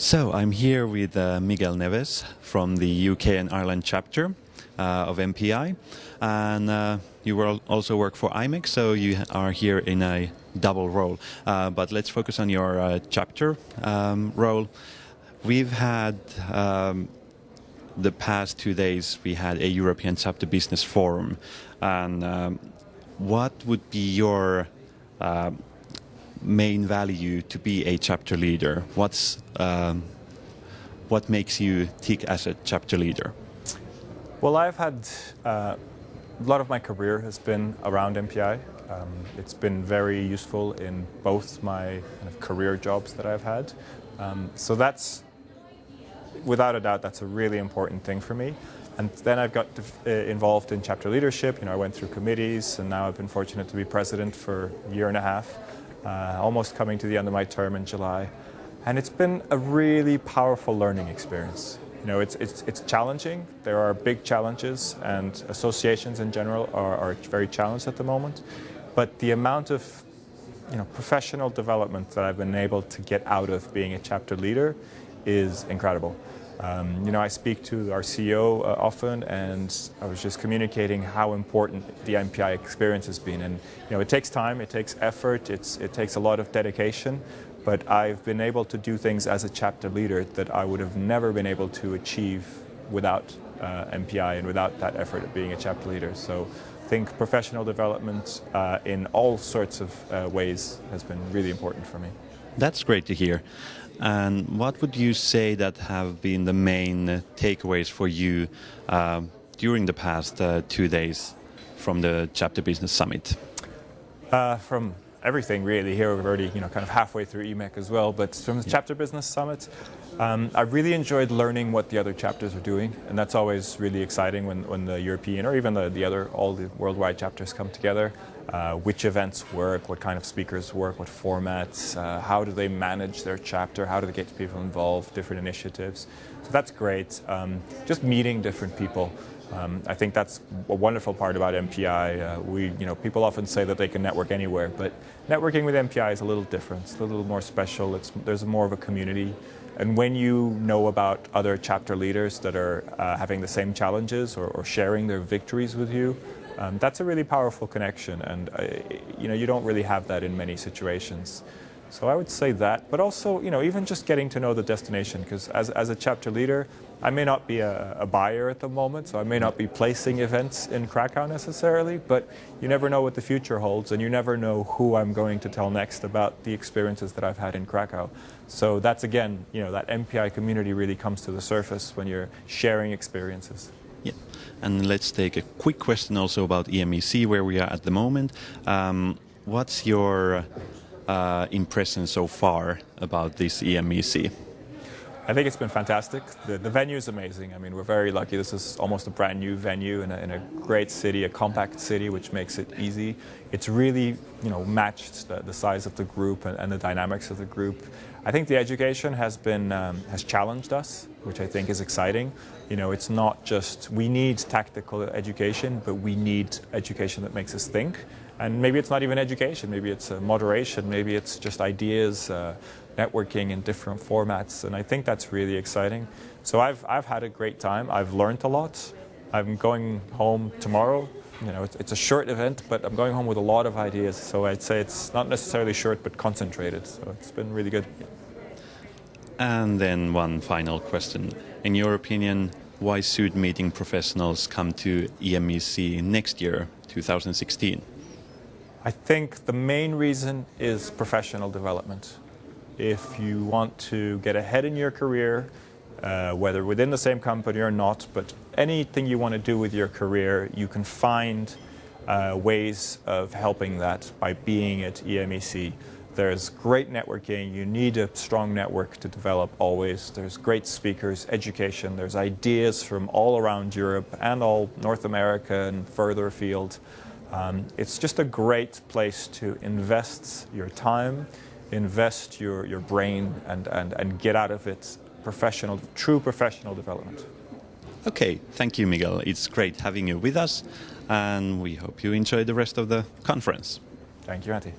So I'm here with Miguel Neves from the UK and Ireland chapter of MPI, and you will also work for EMEC, so you are here in a double role. But let's focus on your chapter role. We've had the past 2 days we had a European Chapter Business Forum, and what would be your main value to be a chapter leader? What makes you tick as a chapter leader? Well, I've had a lot of my career has been around MPI. It's been very useful in both my kind of career jobs that I've had. So that's, without a doubt, that's a really important thing for me. And then I've got involved in chapter leadership. I went through committees, and now I've been fortunate to be president for a year and a half, almost coming to the end of my term in July. And it's been a really powerful learning experience. It's challenging. There are big challenges, and associations in general are very challenged at the moment. But the amount of professional development that I've been able to get out of being a chapter leader is incredible. I speak to our CEO often, and I was just communicating how important the MPI experience has been. And it takes time, it takes effort, it takes a lot of dedication. But I've been able to do things as a chapter leader that I would have never been able to achieve without MPI and without that effort of being a chapter leader. So I think professional development in all sorts of ways has been really important for me. That's great to hear. And what would you say that have been the main takeaways for you during the past 2 days from the Chapter Business Summit? From everything, really. Here we're already kind of halfway through EMEC as well, but from the Chapter Business Summit, I really enjoyed learning what the other chapters are doing, and that's always really exciting when the European or even all the worldwide chapters come together. Which events work, what kind of speakers work, what formats, how do they manage their chapter, how do they get people involved, different initiatives. So that's great. Just meeting different people. I think that's a wonderful part about MPI. People often say that they can network anywhere, but networking with MPI is a little different. It's a little more special. There's more of a community. And when you know about other chapter leaders that are having the same challenges or sharing their victories with you, that's a really powerful connection, and you don't really have that in many situations. So I would say that, but also even just getting to know the destination, because as a chapter leader, I may not be a buyer at the moment, so I may not be placing events in Krakow necessarily, but you never know what the future holds, and you never know who I'm going to tell next about the experiences that I've had in Krakow. So that's, again, that MPI community really comes to the surface when you're sharing experiences. Yeah, and let's take a quick question also about EMEC, where we are at the moment. What's your impression so far about this EMEC? I think it's been fantastic. The venue is amazing. I mean, we're very lucky. This is almost a brand new venue in a great city, a compact city, which makes it easy. It's really, matched the size of the group and the dynamics of the group. I think the education has challenged us, which I think is exciting. It's not just we need tactical education, but we need education that makes us think. And maybe it's not even education. Maybe it's moderation. Maybe it's just ideas, networking in different formats. And I think that's really exciting. So I've had a great time. I've learned a lot. I'm going home tomorrow. It's a short event, but I'm going home with a lot of ideas. So I'd say it's not necessarily short, but concentrated. So it's been really good. And then one final question. In your opinion, why should meeting professionals come to EMEC next year, 2016? I think the main reason is professional development. If you want to get ahead in your career, whether within the same company or not, but anything you want to do with your career, you can find ways of helping that by being at EMEC. There's great networking. You need a strong network to develop always. There's great speakers, education. There's ideas from all around Europe and all North America and further afield. It's just a great place to invest your time, invest your brain, and get out of it true professional development. Okay, thank you, Miguel. It's great having you with us, and we hope you enjoy the rest of the conference. Thank you, Antti.